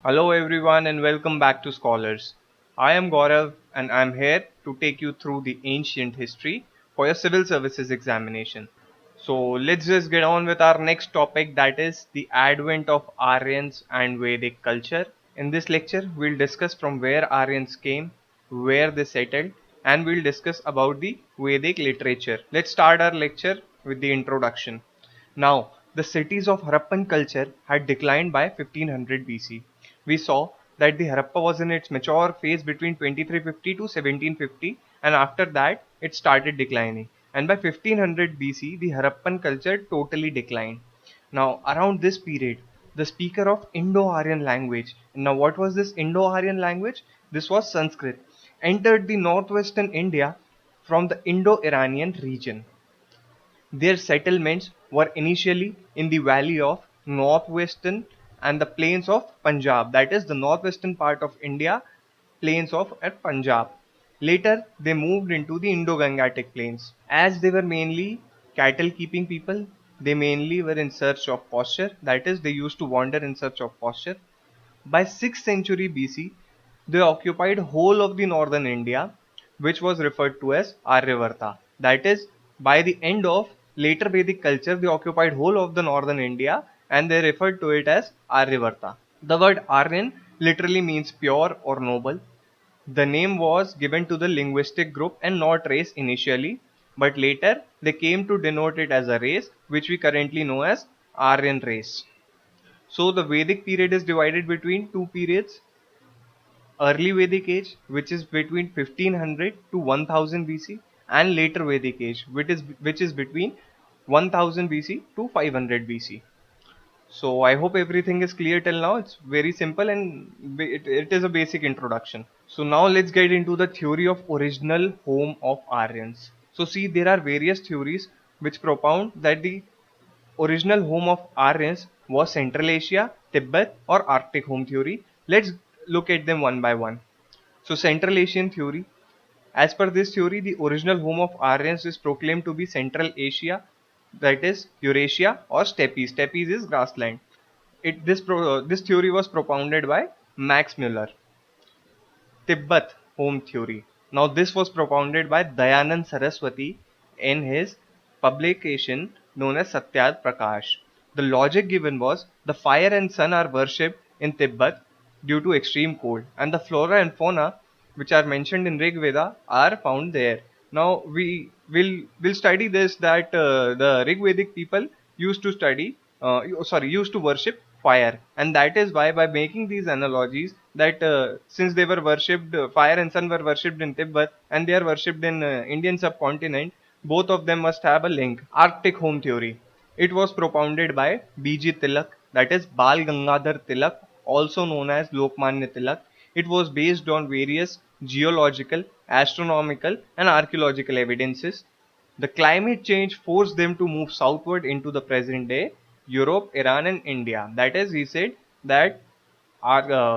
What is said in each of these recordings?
Hello everyone and welcome back to Scholars. I am Gaurav and I am here to take you through the ancient history for your civil services examination. So let's just get on with our next topic, that is the advent of Aryans and Vedic culture. In this lecture, we'll discuss from where Aryans came, where they settled, and we'll discuss about the Vedic literature. Let's start our lecture with the introduction. Now, the cities of Harappan culture had declined by 1500 BC. We saw that the Harappa was in its mature phase between 2350 to 1750, and after that it started declining. And by 1500 BC, the Harappan culture totally declined. Now, around this period, the speaker of Indo-Aryan language, now what was this Indo-Aryan language? This was Sanskrit, entered the northwestern India from the Indo-Iranian region. Their settlements were initially in the valley of northwestern and the plains of Punjab, that is the northwestern part of India, plains of Punjab. Later, they moved into the Indo-Gangetic plains. As they were mainly cattle keeping people, they mainly were in search of pasture, that is, they used to wander in search of pasture. By 6th century BC, they occupied whole of the northern India, which was referred to as Aryavarta. That is, by the end of later Vedic culture, they occupied whole of the northern India and they referred to it as Aryavarta. The word Aryan literally means pure or noble. The name was given to the linguistic group and not race initially, but later they came to denote it as a race, which we currently know as Aryan race. So the Vedic period is divided between two periods: early Vedic age, which is between 1500 to 1000 BC, and later Vedic age, which is between 1000 BC to 500 BC. So I hope everything is clear till now. It's very simple and it is a basic introduction. So now let's get into the theory of original home of Aryans. So see, there are various theories which propound that the original home of Aryans was Central Asia, Tibet, or Arctic home theory. Let's look at them one by one. So Central Asian theory. As per this theory, the original home of Aryans is proclaimed to be Central Asia, that is Eurasia or Steppes. Steppes is grassland. This theory was propounded by Max Muller. Tibet home theory. Now this was propounded by Dayanand Saraswati in his publication known as Satyad Prakash. The logic given was the fire and sun are worshipped in Tibet due to extreme cold, and the flora and fauna which are mentioned in Rig Veda are found there. Now we will study this, that the Rig Vedic people used to used to worship fire, and that is why, by making these analogies, that since they were worshipped, fire and sun were worshipped in Tibet and they are worshipped in Indian subcontinent, both of them must have a link. Arctic home theory. It was propounded by B.G. Tilak, that is Bal Gangadhar Tilak, also known as Lokmanya Tilak. It was based on various geological, astronomical, and archaeological evidences. The climate change forced them to move southward into the present day Europe, Iran, and India. That is, he said that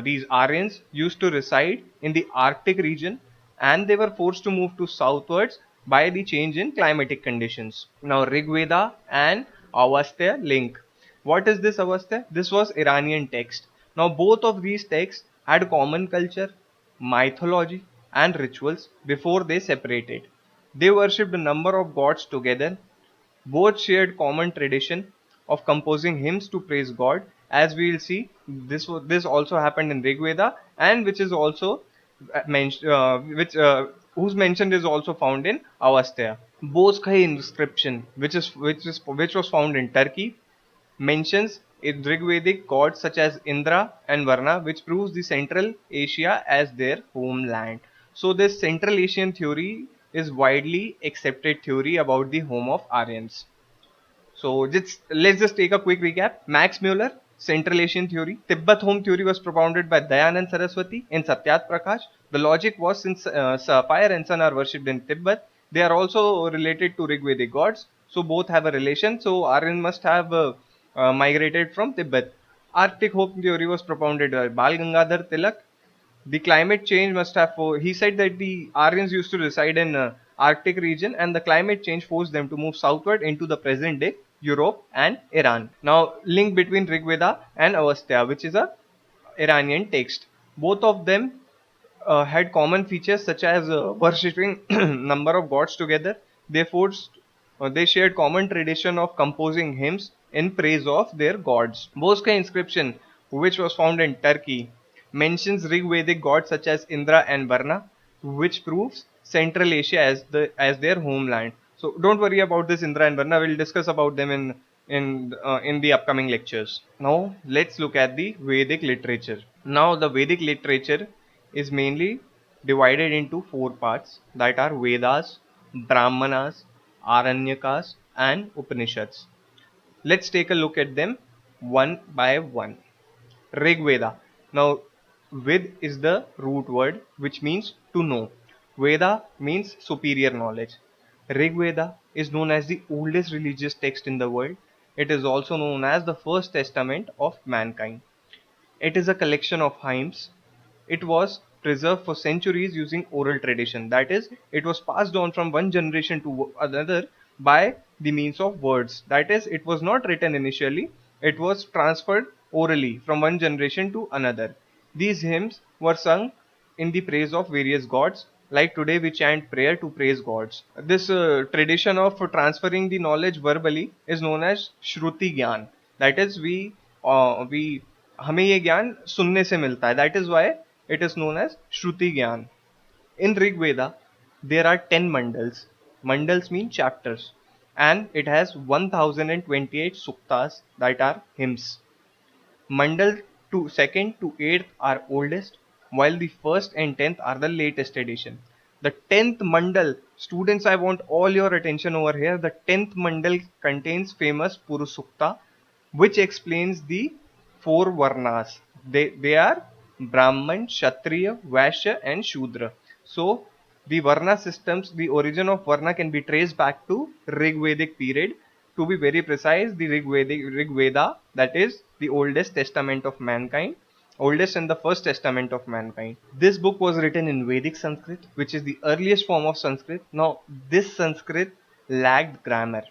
these Aryans used to reside in the Arctic region and they were forced to move to southwards by the change in climatic conditions. Now, Rig Veda and Avastya link. What is this Avastya? This was Iranian text. Now, both of these texts had common culture, mythology, and rituals before they separated. They worshipped a number of gods together. Both shared common tradition of composing hymns to praise God. As we will see, this also happened in Rig Veda, and which is also mentioned, whose mention is also found in Avastya. Bozkhay inscription, which was found in Turkey, mentions in Rigvedic gods such as Indra and Varna, which proves the Central Asia as their homeland. So this Central Asian theory is widely accepted theory about the home of Aryans. So let's just take a quick recap. Max Muller, Central Asian theory. Tibet home theory was propounded by Dayanand Saraswati in Satyat Prakash. The logic was, since fire and sun are worshipped in Tibet, they are also related to Rigvedic gods. So both have a relation. So Aryan must have migrated from Tibet. Arctic home theory was propounded by Bal Gangadhar Tilak. The climate change must have, he said that the Aryans used to reside in Arctic region and the climate change forced them to move southward into the present day Europe and Iran. Now, link between Rig Veda and Avastya, which is a Iranian text. Both of them had common features such as worshipping number of gods together. They forced, they shared common tradition of composing hymns in praise of their gods. Boska inscription, which was found in Turkey, mentions Rig-Vedic gods such as Indra and Varna, which proves Central Asia as their homeland. So don't worry about this Indra and Varna. We'll discuss about them in the upcoming lectures. Now let's look at the Vedic literature. Now the Vedic literature is mainly divided into four parts, that are Vedas, Brahmanas, Aranyakas and Upanishads. Let's take a look at them one by one. Rig Veda. Now Vid is the root word which means to know. Veda means superior knowledge. Rig Veda is known as the oldest religious text in the world. It is also known as the first testament of mankind. It is a collection of hymns. It was preserved for centuries using oral tradition. That is, it was passed on from one generation to another by the means of words. That is, it was not written initially, it was transferred orally from one generation to another. These hymns were sung in the praise of various gods. Like today, we chant prayer to praise gods. This tradition of transferring the knowledge verbally is known as Shruti Gyan. That is, we हमें ये ज्ञान सुनने से मिलता है. That is why it is known as Shruti Gyan. In Rig Veda, there are 10 mandals. Mandals mean chapters, and it has 1028 suktas, that are hymns. Mandal to 2nd to 8th are oldest, while the 1st and 10th are the latest edition. The 10th mandal, students, I want all your attention over here. The 10th mandal contains famous Purusukta, which explains the four varnas. They are Brahman, Kshatriya, Vaishya and Shudra. So the Varna systems, the origin of Varna can be traced back to Rig Vedic period. To be very precise, the Rig Veda, that is the oldest testament of mankind, oldest and the first testament of mankind. This book was written in Vedic Sanskrit, which is the earliest form of Sanskrit. Now, this Sanskrit lacked grammar.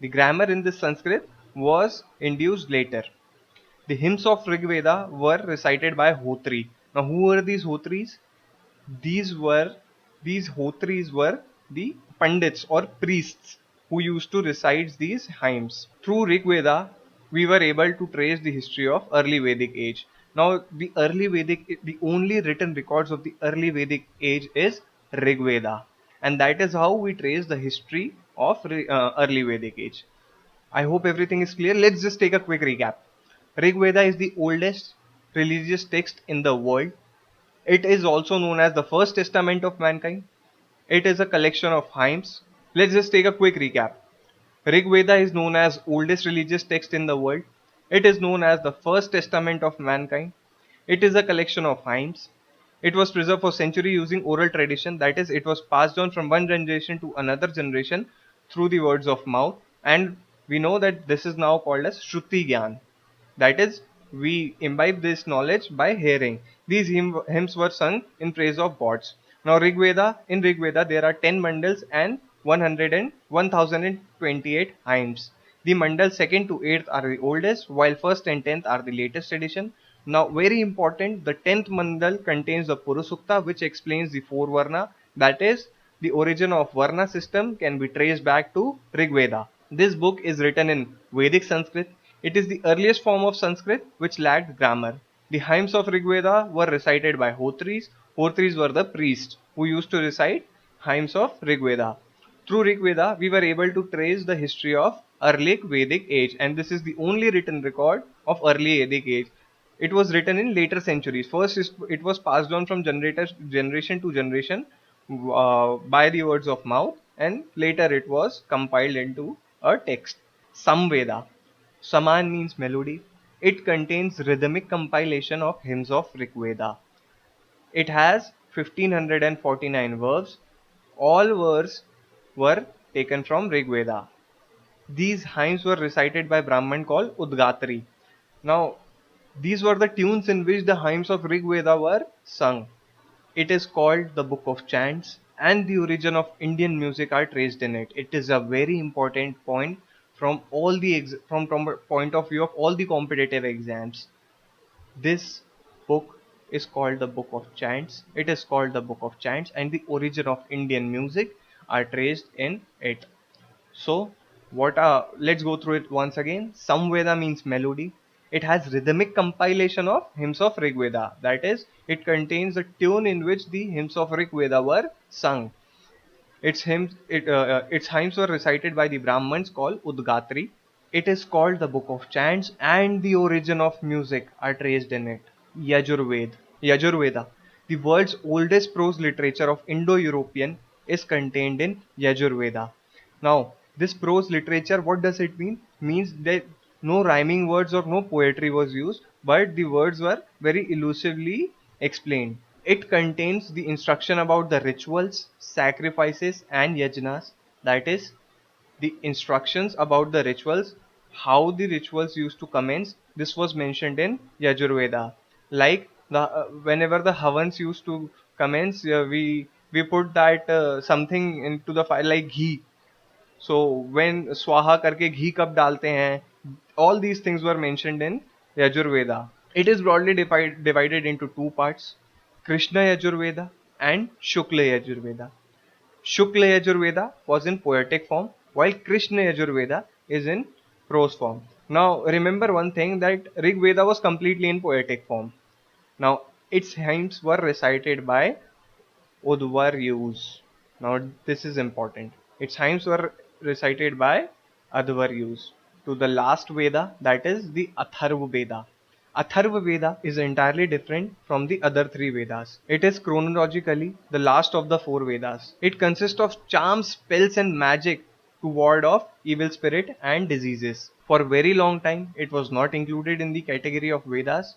The grammar in this Sanskrit was induced later. The hymns of Rig Veda were recited by Hotri. Now, who were these Hotris? These were these Hotris were the Pandits or priests who used to recite these hymns. Through Rig Veda, we were able to trace the history of early Vedic age. Now, the only written records of the early Vedic age is Rig Veda, and that is how we trace the history of early Vedic age. I hope everything is clear. Let's just take a quick recap. Rig Veda is the oldest religious text in the world. It is also known as the first testament of mankind. It is a collection of hymns. Let's just take a quick recap. Rig Veda is known as oldest religious text in the world. It is known as the first testament of mankind. It is a collection of hymns. It was preserved for centuries using oral tradition. That is, it was passed on from one generation to another generation through the words of mouth. And we know that this is now called as Shruti Gyan. That is, we imbibe this knowledge by hearing. These hymns were sung in praise of gods. Now, in Rig Veda, there are 10 mandals and 1028 hymns. The mandals 2nd to 8th are the oldest, while 1st and 10th are the latest edition. Now, very important, the 10th mandal contains the Purusukta, which explains the four Varna. That is, the origin of Varna system can be traced back to Rig Veda. This book is written in Vedic Sanskrit. It is the earliest form of Sanskrit which lacked grammar. The hymns of Rig Veda were recited by Hotris. Hotris were the priests who used to recite hymns of Rig Veda. Through Rig Veda, we were able to trace the history of early Vedic age, and this is the only written record of early Vedic age. It was written in later centuries. First, it was passed on from generation to generation by the words of mouth, and later it was compiled into a text. Samveda. Saman means melody. It contains rhythmic compilation of hymns of Rig Veda. It has 1549 verbs. All verbs were taken from Rig Veda. These hymns were recited by Brahman called Udgatri. Now, these were the tunes in which the hymns of Rig Veda were sung. It is called the Book of Chants, and the origin of Indian music are traced in it. It is a very important point from from point of view of all the competitive exams. This book is called the Book of Chants. It is called the Book of Chants, and the origin of Indian music are traced in it. So, let's go through it once again. Samveda means melody. It has rhythmic compilation of hymns of Rig Veda. That is, it contains a tune in which the hymns of Rig Veda were sung. Its hymns were recited by the Brahmins called Udgatri. It is called the Book of Chants, and the origin of music are traced in it. Yajurveda, the world's oldest prose literature of Indo-European, is contained in Yajurveda. Now, this prose literature, what does it mean? Means that no rhyming words or no poetry was used, but the words were very elusively explained. It contains the instruction about the rituals, sacrifices, and yajnas. That is, the instructions about the rituals, how the rituals used to commence. This was mentioned in Yajurveda. Like whenever the havans used to commence, we put that something into the fire like ghee. So when swaha करके घी कब डालते हैं, all these things were mentioned in Yajurveda. It is broadly divided into two parts: Krishna Yajurveda and Shukla Yajurveda. Shukla Yajurveda was in poetic form, while Krishna Yajurveda is in prose form. Now remember one thing, that Rig Veda was completely in poetic form. Now its hymns were recited by Udvaryus. Now this is important. Its hymns were recited by Advaryus. To the last Veda, that is the Atharva Veda. Atharva Veda is entirely different from the other three Vedas. It is chronologically the last of the four Vedas. It consists of charms, spells, and magic to ward off evil spirit and diseases. For a very long time, it was not included in the category of Vedas.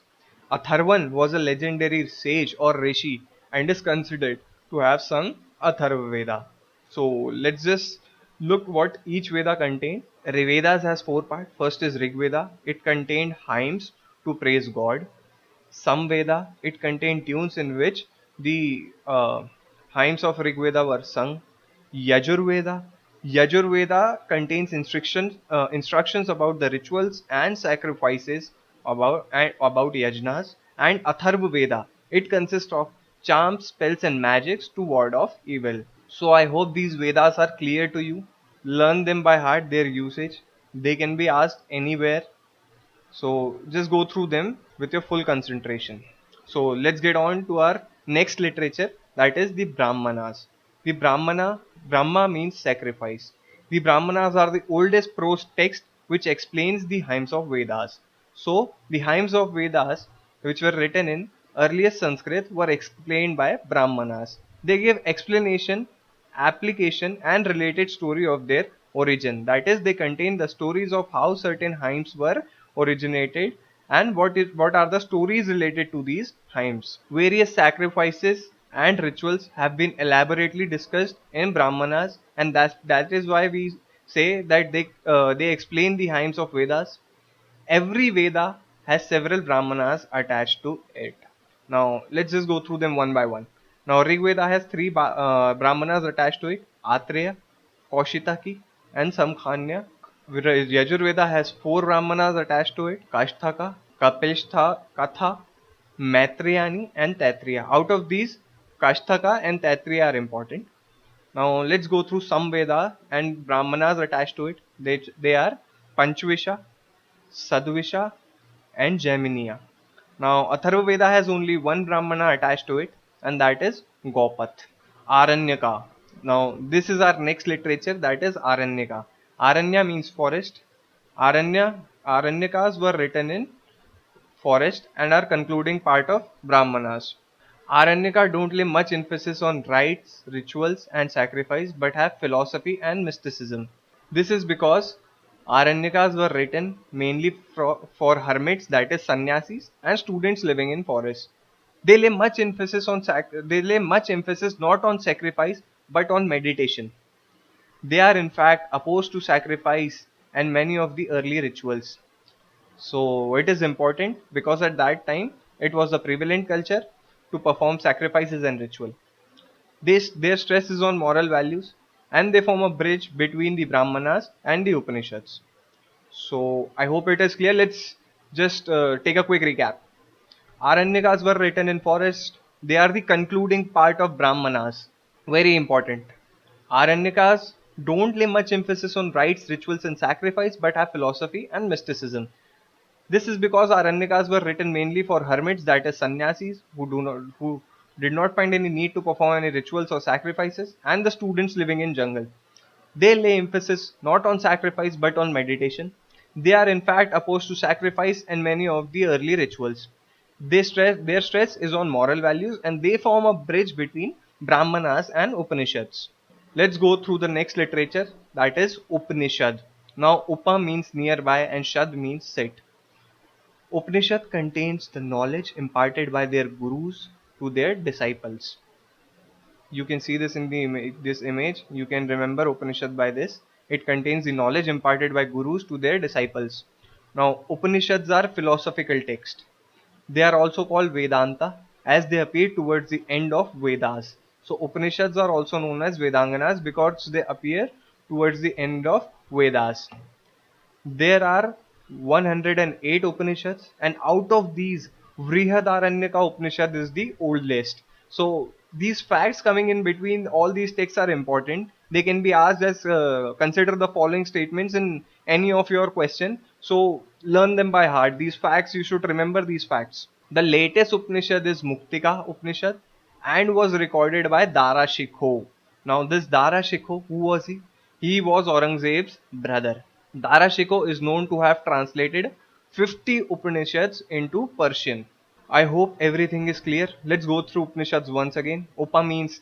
Atharvan was a legendary sage or rishi and is considered to have sung Atharva Veda. So let's just look what each Veda contained. Vedas has four parts. First is Rig Veda. It contained hymns to praise God. Samveda, it contained tunes in which the hymns of Rig Veda were sung. Yajurveda, Yajurveda contains instructions about the rituals and sacrifices about yajnas. And Atharva Veda, it consists of charms, spells, and magics to ward off evil. So I hope these Vedas are clear to you. Learn them by heart, their usage. They can be asked anywhere, so just go through them with your full concentration. So let's get on to our next literature, that is the Brahmanas. The Brahma means sacrifice. The Brahmanas are the oldest prose text which explains the hymns of Vedas. So the hymns of Vedas which were written in earliest Sanskrit were explained by Brahmanas. They give explanation, application, and related story of their origin. That is, they contain the stories of how certain hymns were originated and what are the stories related to these hymns. Various sacrifices and rituals have been elaborately discussed in Brahmanas, and that is why we say that they explain the hymns of Vedas. Every Veda has several Brahmanas attached to it. Now let's just go through them one by one. Now Rig Veda has three Brahmanas attached to it: Atreya, Kaushitaki, and Samkhanya. Yajurveda has four Brahmanas attached to it: Kashtaka, Kapilstha, Katha, Maitrayani, and Taittiriya. Out of these, Kashtaka and Taittiriya are important. Now let's go through some Veda and Brahmanas attached to it. They are Panchvisha, Sadvisha, and Jaiminiya. Now Atharva Veda has only one Brahmana attached to it, and that is Gaupath. Aranyaka. Now this is our next literature, that is Aranyaka. Aranya means forest. Aranyakas were written in forest and are concluding part of Brahmanas. Aranyaka don't lay much emphasis on rites, rituals, and sacrifice, but have philosophy and mysticism. This is because Aranyakas were written mainly for hermits, that is sannyasis, and students living in forests. They lay much emphasis not on sacrifice but on meditation. They are in fact opposed to sacrifice and many of the early rituals. So it is important because at that time it was a prevalent culture to perform sacrifices and ritual. Their stress is on moral values, and they form a bridge between the Brahmanas and the Upanishads. So I hope it is clear. Let's just take a quick recap. Aranyakas were written in forest. They are the concluding part of Brahmanas. Very important. Aranyakas don't lay much emphasis on rites, rituals, and sacrifice, but have philosophy and mysticism. This is because Aranyakas were written mainly for hermits, that is sannyasis, who did not find any need to perform any rituals or sacrifices, and the students living in jungle. They lay emphasis not on sacrifice but on meditation. They are in fact opposed to sacrifice and many of the early rituals. Their stress is on moral values, and they form a bridge between Brahmanas and Upanishads. Let's go through the next literature, that is Upanishad. Now Upa means nearby and Shad means sit. Upanishad contains the knowledge imparted by their gurus to their disciples. You can see this in this image. You can remember Upanishad by this. It contains the knowledge imparted by gurus to their disciples. Now Upanishads are philosophical texts. They are also called Vedanta as they appear towards the end of Vedas. So Upanishads are also known as Vedanganas because they appear towards the end of Vedas. There are 108 Upanishads, and out of these, Vrihadaranyaka Upanishad is the oldest. So these facts coming in between all these texts are important. They can be asked as consider the following statements in any of your question. So learn them by heart. These facts, you should remember these facts. The latest Upanishad is Muktika Upanishad and was recorded by Dara Shikho. Now this Dara Shikho, who was he? He was Aurangzeb's brother. Dara Shikoh is known to have translated 50 Upanishads into Persian. I hope everything is clear. Let's go through Upanishads once again. Upa means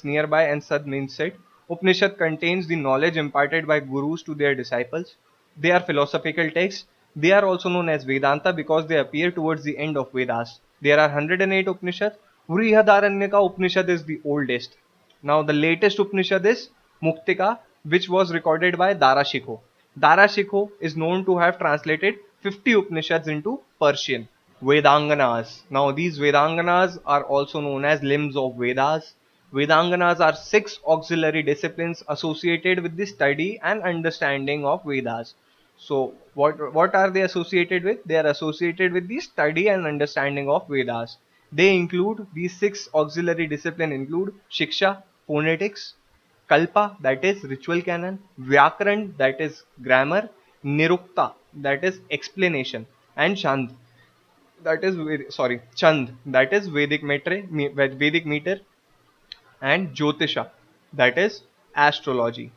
nearby and Sad means sit. Upanishad contains the knowledge imparted by gurus to their disciples. They are philosophical texts. They are also known as Vedanta because they appear towards the end of Vedas. There are 108 Upanishads. Vrihadaranyaka Upanishad is the oldest. Now the latest Upanishad is Muktika, which was recorded by Dara Shikoh. Dara Shikoh is known to have translated 50 Upanishads into Persian. Vedanganas. Now these Vedanganas are also known as limbs of Vedas. Vedanganas are 6 auxiliary disciplines associated with the study and understanding of Vedas. So what are they associated with? They are associated with the study and understanding of Vedas. They include these 6 auxiliary disciplines include Shiksha, phonetics, Kalpa, that is ritual canon, Vyakaran, that is grammar, Nirukta, that is explanation, and Chand, that is Chand, that is Vedic meter, and Jyotisha, that is astrology.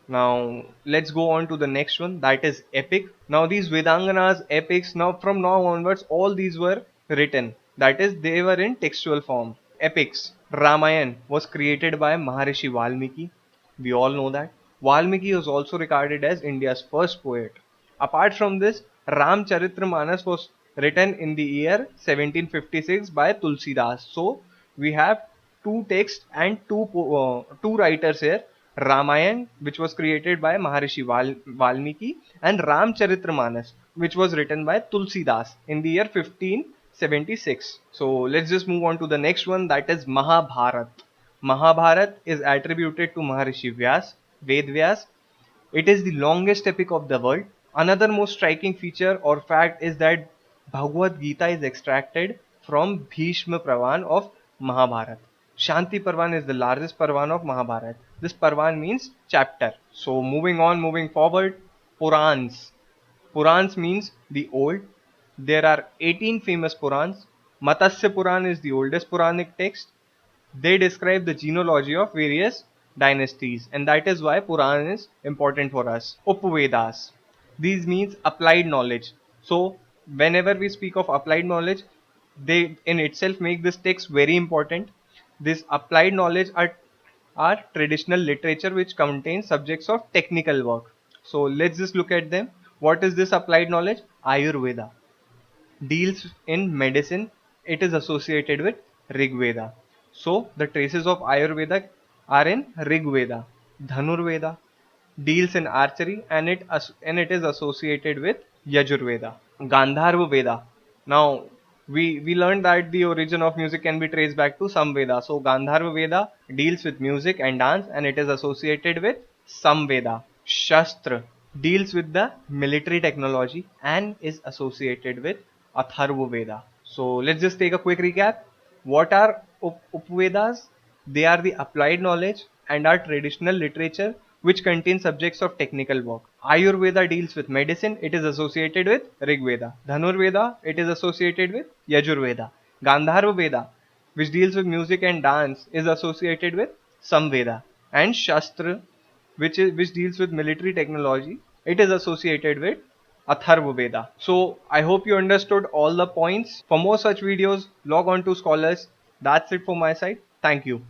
Now let's go on to the next one, that is epic. Now these Vedanganas, epics, now from now onwards all these were written, that is they were in textual form. Epics. Ramayana was created by Maharishi Valmiki. We all know that. Valmiki was also regarded as India's first poet. Apart from this, Ramcharitramanas was written in the year 1756 by Tulsidas. So we have two texts and two writers here. Ramayan, which was created by Maharishi Valmiki, and Ramcharitramanas, which was written by Tulsidas in the year 1576. So let's just move on to the next one, that is Mahabharat. Mahabharat is attributed to Maharishi Vyas, Ved Vyas. It is the longest epic of the world. Another most striking feature or fact is that Bhagavad Gita is extracted from Bhishma Pravan of Mahabharat. Shanti Parvan is the largest Parvan of Mahabharat. This Parvan means chapter. So moving forward, Purans. Purans means the old. There are 18 famous Purans. Matsya Puran is the oldest Puranic text. They describe the genealogy of various dynasties, and that is why Puran is important for us. Upvedas. These means applied knowledge. So whenever we speak of applied knowledge, they in itself make this text very important. This applied knowledge are traditional literature which contains subjects of technical work. So let's just look at them. What is this applied knowledge? Ayurveda deals in medicine. It is associated with Rig Veda. So the traces of Ayurveda are in Rig Veda. Dhanurveda deals in archery, and it is associated with Yajurveda. Gandharva Veda. Now we learned that the origin of music can be traced back to Samveda. So Gandharva Veda deals with music and dance, and it is associated with Samveda. Shastra deals with the military technology and is associated with Atharva Veda. So let's just take a quick recap. What are Upvedas? They are the applied knowledge and are traditional literature which contain subjects of technical work. Ayurveda deals with medicine, it is associated with Rig Veda. Dhanurveda, it is associated with Yajurveda. Gandharva Veda, which deals with music and dance, is associated with Samveda. And Shastra, which deals with military technology, it is associated with Atharva Veda. So I hope you understood all the points. For more such videos, log on to Scholars. That's it for my side. Thank you.